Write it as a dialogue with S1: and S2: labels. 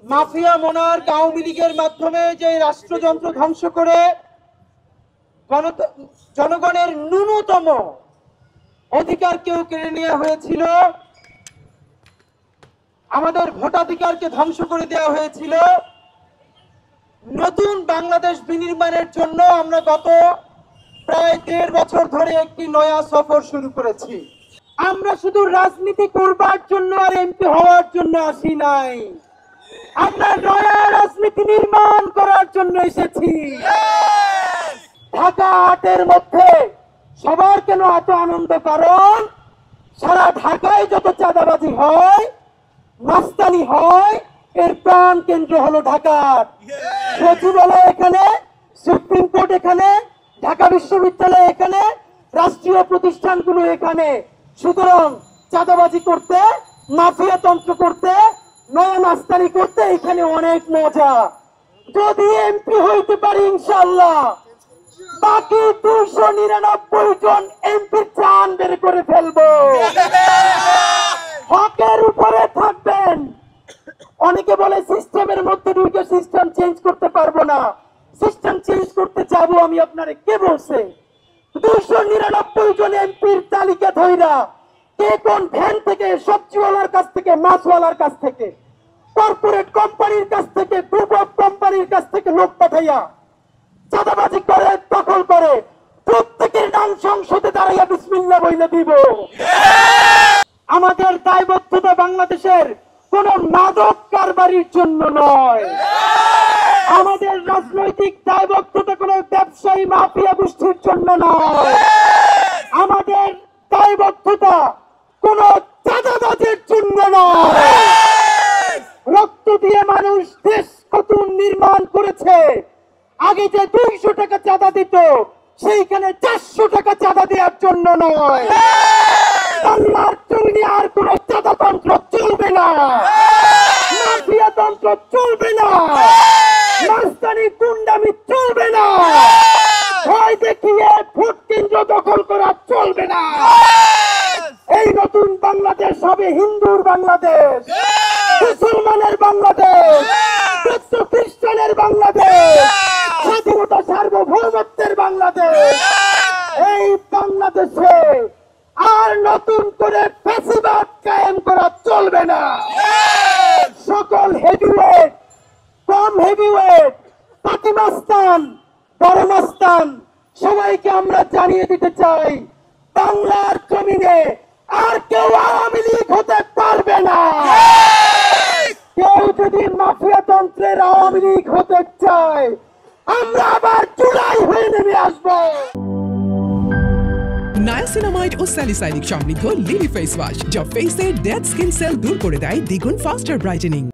S1: Mafia Monarch Awami লীগের মাধ্যমে যে রাষ্ট্রযন্ত্র ধ্বংস করে জনগণের ন্যূনতম অধিকারকেও কেড়ে নেওয়া হয়েছিল, আমাদের ভোটাধিকারকে ধ্বংস করে দেওয়া হয়েছিল। নতুন বাংলাদেশ বিনির্মাণের জন্য আমরা গত প্রায় 1.5 বছর ধরে একটি নয়া সফর শুরু করেছি। আমরা শুধু রাজনীতি করবার জন্য আর এমপি হওয়ার জন্য আসি নাই, আমরা নয়া রাজনীতি নির্মাণ করার জন্য এসেছি। ঢাকা হাটের মধ্যে সবার কেন এত আনন্দ? কারণ সারা ঢাকায় যত চাঁদাবাজি হয়, মাস্তানি হয়, এর প্রাণ কেন্দ্র হলো ঢাকার। সচিবালয় এখানে, সুপ্রিম কোর্ট এখানে, ঢাকা বিশ্ববিদ্যালয় এখানে, রাষ্ট্রীয় প্রতিষ্ঠানগুলো এখানে। সুতরাং চাঁদাবাজি করতে, মাফিয়া তন্ত্র করতে, নয়া মাস্তানি করতে এখানে অনেক মজা। যদি এমপি হইতে পারি ইনশাআল্লাহ, বাকি 299 জন এমপি চান বের করে ফেলবো। হকের উপরে থাকবেন। অনেকে বলে সিস্টেমের মধ্যে ঢুকে সিস্টেম চেঞ্জ করতে পারবো না। সিস্টেম চেঞ্জ করতে যাবো আমি, আপনারে কে বলছে? 299 জন এমপির তালিকা ধইরা কে কোন ভ্যান থেকে, সবজিওয়ালার কাছ থেকে, মাছওয়ালার কাছ থেকে, কর্পোরেট কোম্পানির কাছ থেকে, গ্রুপ অফ কোম্পানির কাছ থেকে লোক পাঠাইয়া চাঁদাবাজি করে, দখল করে, প্রত্যেকের নাম সংসদে দাঁড়াইয়া বিসমিল্লাহ বইলে দিব। আমাদের দায়বদ্ধতা বাংলাদেশের কোন মাদক কারবারির জন্য নয়। আমাদের রাজনৈতিক দায়বদ্ধতা কোন ব্যবসায়ী মাফিয়া গোষ্ঠীর জন্য নয়। আমাদের দায়বদ্ধতা কোন চাঁদাবাজের জন্য নয়। রক্ত দিয়ে মানুষ দেশ কত নির্মাণ করেছে। আগে যে 200 টাকা চাঁদা দিত, সেইখানে 400 টাকা চাঁদা দেওয়ার জন্য নয়। বাংলার জমিনে আর কোন চাঁদাতন্ত্র চলবে না, মাফিয়া তন্ত্র চলবে না, মাস্তানি গুন্ডামি চলবে না, ভয় দেখিয়ে ভোট কেন্দ্র দখল করা চলবে না। এই নতুন বাংলাদেশ হবে হিন্দুর বাংলাদেশ, মুসলমানের বাংলাদেশ, খ্রিস্টানের বাংলাদেশ, স্বাধীনতা সার্বভৌমত্বের বাংলাদেশ। এই বাংলাদেশে আর নতুন করে ফ্যাসিবাদ কায়েম করা চলবে না। সকল হেভিওয়েট, কম হেভিওয়েট, পাতি মাস্তান, বড় মাস্তান সবাইকে আমরা জানিয়ে দিতে চাই, বাংলার জমিনে আর কেউ আওয়ামী লীগ হতে পারবে না। কেউ যদি মাফিয়া তন্ত্রের আওয়ামী লীগ হতে চায়, আমরা আবার চুলাই হয়ে নেমে আসবো।
S2: নায়াসিনামাইড ও স্যালিসাইলিক সমৃদ্ধ লিলি ফেস ওয়াশ, যা ফেসের ডেড স্কিন সেল দূর করে দেয় দ্বিগুণ ফাস্টার ব্রাইটেনিং।